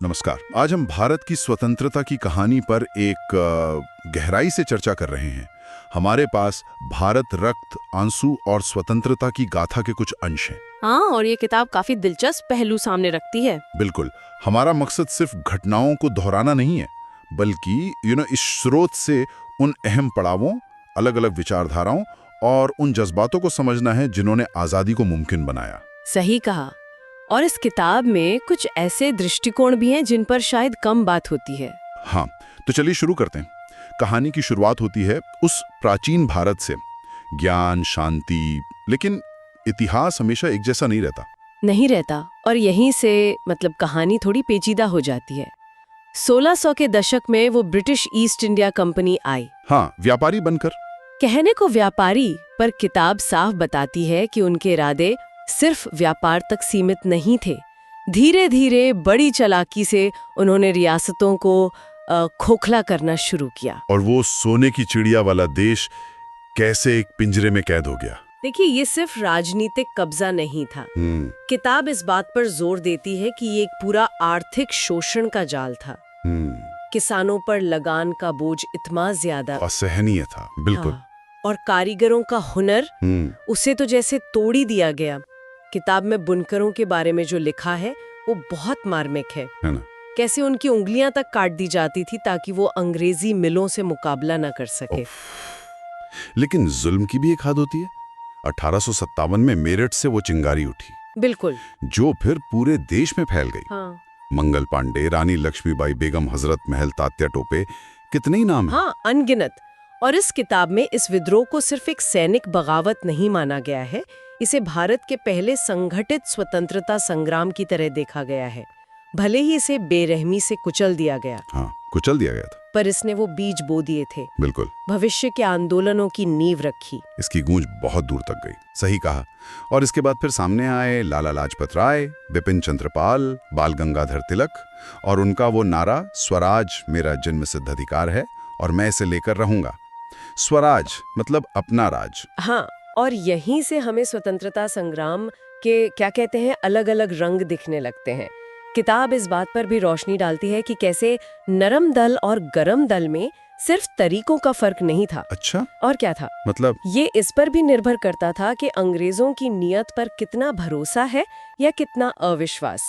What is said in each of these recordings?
नमस्कार। आज हम भारत की स्वतंत्रता की कहानी पर एक गहराई से चर्चा कर रहे हैं। हमारे पास भारत रक्त, आंसू और स्वतंत्रता की गाथा के कुछ अंश हैं। हाँ, और ये किताब काफी दिलचस्प पहलू सामने रखती है। बिल्कुल। हमारा मकसद सिर्फ घटनाओं को दोहराना नहीं है, बल्कि इस स्रोत से उन अहम पड़ावों, अलग अलग विचारधाराओं और उन जज्बातों को समझना है जिन्होंने आज़ादी को मुमकिन बनाया। सही कहा। और इस किताब में कुछ ऐसे दृष्टिकोण भी हैं जिन पर शायद कम बात होती है। हाँ, तो चलिए शुरू करते हैं। कहानी की शुरुआत होती है उस प्राचीन भारत से। ज्ञान, शांति, लेकिन इतिहास हमेशा एक जैसा नहीं रहता। नहीं रहता, और यहीं से कहानी थोड़ी पेचीदा हो जाती है। 1600 के दशक में वो ब्रिटिश ईस्ट इंडिया कंपनी आई। हाँ, व्यापारी बनकर। कहने को व्यापारी, पर किताब साफ बताती है कि उनके इरादे सिर्फ व्यापार तक सीमित नहीं थे। धीरे धीरे बड़ी चालाकी से उन्होंने रियासतों को खोखला करना शुरू किया। और वो सोने की चिड़िया वाला देश कैसे एक पिंजरे में कैद हो गया। देखिए, ये सिर्फ राजनीतिक कब्जा नहीं था। किताब इस बात पर जोर देती है कि ये एक पूरा आर्थिक शोषण का जाल था। किसानों पर लगान का बोझ इतना ज्यादा असहनीय था। बिल्कुल। हाँ, और कारीगरों का हुनर, उसे तो जैसे तोड़ ही दिया गया। किताब में बुनकरों के बारे में जो लिखा है वो बहुत मार्मिक है ना? कैसे उनकी उंगलियां तक काट दी जाती थी ताकि वो अंग्रेजी मिलों से मुकाबला न कर सके। लेकिन जुल्म की भी एक हद होती है। 1857 में मेरठ से वो चिंगारी उठी, बिल्कुल, जो फिर पूरे देश में फैल गई। हाँ। मंगल पांडे, रानी लक्ष्मीबाई, बेगम हजरत महल, तात्या टोपे, कितने ही नाम हैं। हाँ, अनगिनत। और इस किताब में इस विद्रोह को सिर्फ एक सैनिक बगावत नहीं माना गया है, इसे भारत के पहले संगठित स्वतंत्रता संग्राम की तरह देखा गया है। भले ही इसे बेरहमी से कुचल दिया गया। हाँ, कुचल दिया गया था, पर इसने वो बीज बो दिए थे। बिल्कुल। भविष्य के आंदोलनों की नींव रखी। इसकी गूंज बहुत दूर तक गई। सही कहा। और इसके बाद फिर सामने आए लाला लाजपत राय, बिपिन चंद्रपाल, बाल गंगाधर तिलक, और उनका वो नारा, स्वराज मेरा जन्मसिद्ध अधिकार है और मैं इसे लेकर रहूंगा। स्वराज मतलब अपना राज। हाँ, और यहीं से हमें स्वतंत्रता संग्राम के क्या कहते हैं अलग अलग रंग दिखने लगते हैं। किताब इस बात पर भी रोशनी डालती है कि कैसे नरम दल और गरम दल में सिर्फ तरीकों का फर्क नहीं था। अच्छा, और क्या था? मतलब ये इस पर भी निर्भर करता था कि अंग्रेजों की नीयत पर कितना भरोसा है या कितना अविश्वास।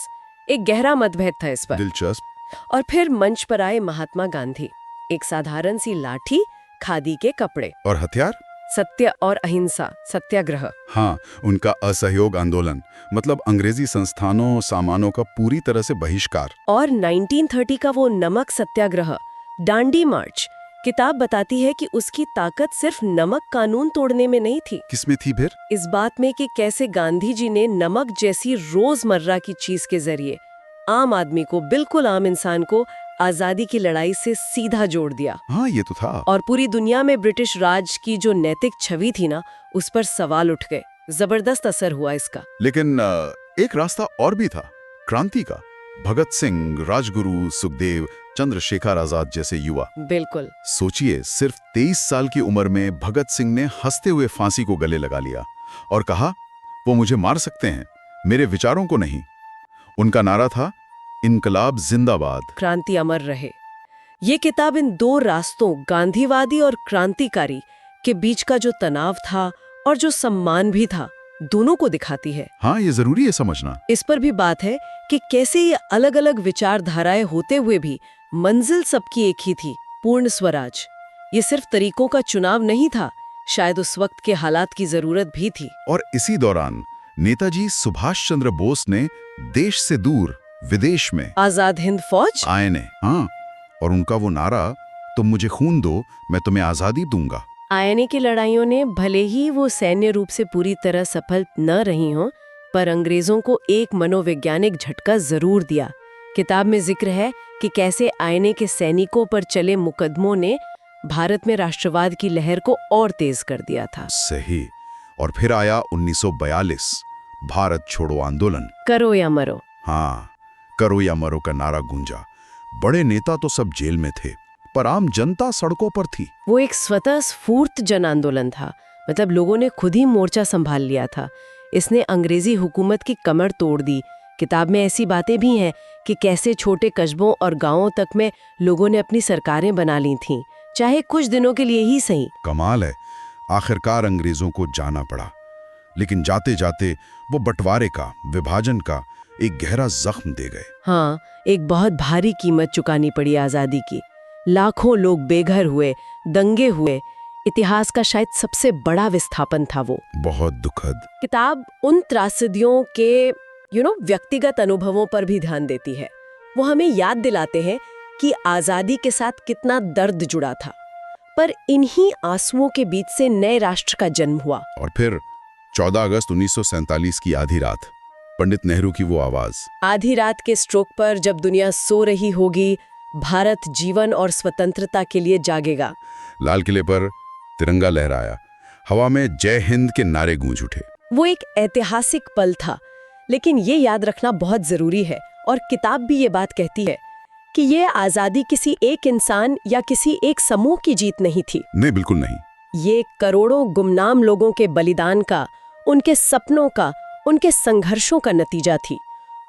एक गहरा मतभेद था इस पर। दिलचस्प। और फिर मंच पर आए महात्मा गांधी। एक साधारण सी लाठी, खादी के कपड़े और हथियार, सत्य और अहिंसा, सत्याग्रह। हाँ, उनका असहयोग आंदोलन, मतलब अंग्रेजी संस्थानों, सामानों का पूरी तरह से बहिष्कार। और 1930 का वो नमक सत्याग्रह, डांडी मार्च। किताब बताती है कि उसकी ताकत सिर्फ नमक कानून तोड़ने में नहीं थी। किसमें थी फिर? इस बात में कि कैसे गांधी जी ने नमक जैसी रोजमर्रा की चीज के जरिए आम आदमी को, बिल्कुल आम इंसान को, आजादी की लड़ाई से सीधा जोड़ दिया। हाँ, ये तो था। और पूरी दुनिया में ब्रिटिश राज की जो नैतिक छवि थी ना, उस पर सवाल उठ गए। जबरदस्त असर हुआ इसका। लेकिन एक रास्ता और भी था, क्रांति का। भगत सिंह, राजगुरु, सुखदेव, चंद्रशेखर आजाद जैसे युवा। बिल्कुल। सोचिए, सिर्फ 23 साल की उम्र में भगत सिंह ने हंसते हुए फांसी को गले लगा लिया और कहा, वो मुझे मार सकते हैं, मेरे विचारों को नहीं। उनका नारा था, इनकलाब जिंदाबाद, क्रांति अमर रहे। ये किताब इन दो रास्तों, गांधीवादी और क्रांतिकारी, के बीच का जो तनाव था और जो सम्मान भी था, दोनों को दिखाती है। हाँ, ये जरूरी है समझना। इस पर भी बात है कि कैसे ये अलग अलग विचारधाराएं होते हुए भी मंजिल सबकी एक ही थी, पूर्ण स्वराज। ये सिर्फ तरीकों का चुनाव नहीं था, शायद उस वक्त के हालात की जरूरत भी थी। और इसी दौरान नेताजी सुभाष चंद्र बोस ने देश से दूर विदेश में आजाद हिंद फौज आए ने, हाँ, और उनका वो नारा, तुम मुझे खून दो, मैं तुम्हें आजादी दूंगा। आयने की लड़ाइयों ने भले ही वो सैन्य रूप से पूरी तरह सफल न रही हों, पर अंग्रेजों को एक मनोवैज्ञानिक झटका जरूर दिया। किताब में जिक्र है कि कैसे आयने के सैनिकों पर चले मुकदमों ने भारत में राष्ट्रवाद की लहर को और तेज कर दिया था। सही। और फिर आया 1942, भारत छोड़ो आंदोलन। करो या मरो। हाँ, करो या मरो का नारा गूंजा। बड़े नेता तो सब जेल में थे, पर आम जनता सड़कों पर थी। वो एक स्वतः स्फूर्त जन आंदोलन था, लोगों ने खुद ही मोर्चा संभाल लिया था। इसने अंग्रेजी हुकूमत की कमर तोड़ दी। किताब में ऐसी बातें भी हैं कि कैसे छोटे कस्बों और गांवों तक में लोगों ने अपनी सरकारें बना ली थीं, चाहे कुछ दिनों के लिए ही सही। कमाल है, आखिरकार अंग्रेजों को जाना पड़ा, लेकिन जाते जाते वो बंटवारे का, विभाजन का एक गहरा जख्म दे गए। हाँ, एक बहुत भारी कीमत चुकानी पड़ी आजादी की। लाखों लोग बेघर हुए, दंगे हुए। इतिहास का शायद सबसे बड़ा विस्थापन था वो। बहुत दुखद। किताब उन त्रासदियों के व्यक्तिगत अनुभवों पर भी ध्यान देती है। वो हमें याद दिलाते हैं कि आजादी के साथ कितना दर्द जुड़ा था, पर इन्हीं आंसुओं के बीच से नए राष्ट्र का जन्म हुआ। और फिर 14 अगस्त 1947 की आधी रात, पंडित नेहरू की वो आवाज। आधी रात के स्ट्रोक पर जब दुनिया सो रही होगी, भारत जीवन और स्वतंत्रता के लिए जागेगा। लाल किले पर तिरंगा लहराया, हवा में जय हिंद के नारे गूंज उठे। वो एक ऐतिहासिक पल था, लेकिन ये याद रखना बहुत जरूरी है, और किताब भी ये बात कहती है कि ये आजादी किसी एक इंसान या किसी एक समूह की जीत नहीं थी। नहीं, बिल्कुल नहीं। ये करोड़ों गुमनाम लोगों के बलिदान का, उनके सपनों का, उनके संघर्षों का नतीजा थी।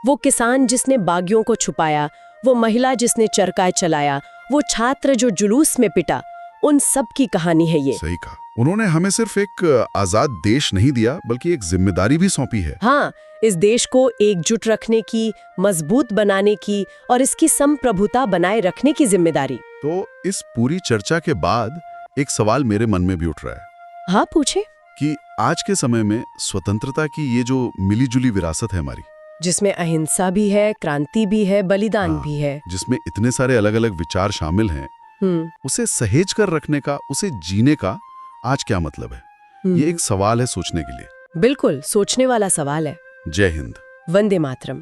वो किसान जिसने बागियों को छुपाया, वो महिला जिसने चरखा चलाया, वो छात्र जो जुलूस में पिटा, उन सब की कहानी है ये। सही कहा। उन्होंने हमें सिर्फ एक आजाद देश नहीं दिया, बल्कि एक जिम्मेदारी भी सौंपी है। हाँ, इस देश को एकजुट रखने की, मजबूत बनाने की और इसकी संप्रभुता बनाए रखने की जिम्मेदारी। तो इस पूरी चर्चा के बाद एक सवाल मेरे मन में भी उठ रहा है। हाँ, पूछे। कि आज के समय में स्वतंत्रता की ये जो मिलीजुली विरासत है हमारी, जिसमें अहिंसा भी है, क्रांति भी है, बलिदान भी है, जिसमें इतने सारे अलग अलग विचार शामिल हैं, उसे सहेज कर रखने का, उसे जीने का आज क्या मतलब है? ये एक सवाल है सोचने के लिए। बिल्कुल सोचने वाला सवाल है। जय हिंद। वंदे मातरम।